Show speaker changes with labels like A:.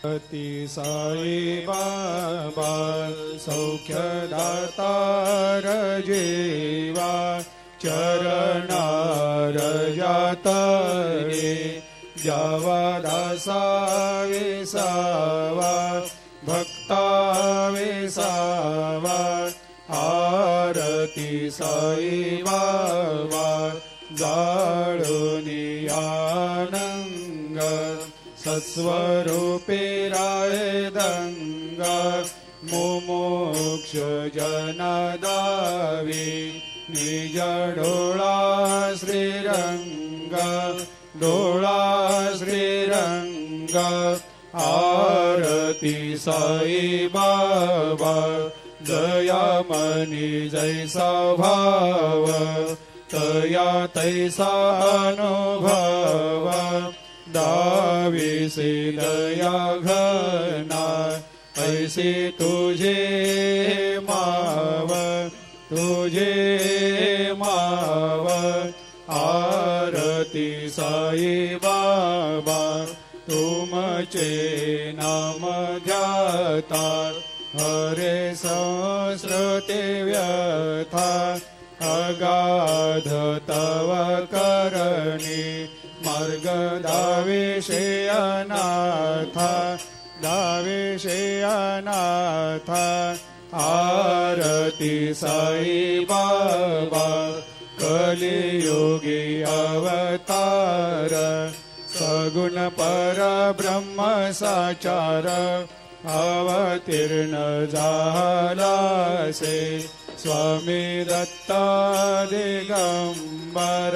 A: अति साई बाबा सौख्यदातार जेवा चरणार जातरे जावा दासा विसावा भक्ता विसावा आरती साई बाबा जाळुनी आनंग सत्स्वरूपे राय दंग मुमुक्ष जनदावी निज डोळा श्रीरंग डोळा श्रीरंग आरती साई बाबा दयामनी जैसा भाव तया तैसा अनुभव दाविसे दया घना ऐसे तुझे माव आरती साई बाबा तुमचे नाम ध्याता हरे संस्कृते व्यथा अगाध तव करणी मार्ग दाविषे अनाथ आरती साई बाबा कलियुगी अवतार सगुण परब्रह्म साचार अवतीर्ण झालासे स्वामी दत्ता दिगंबर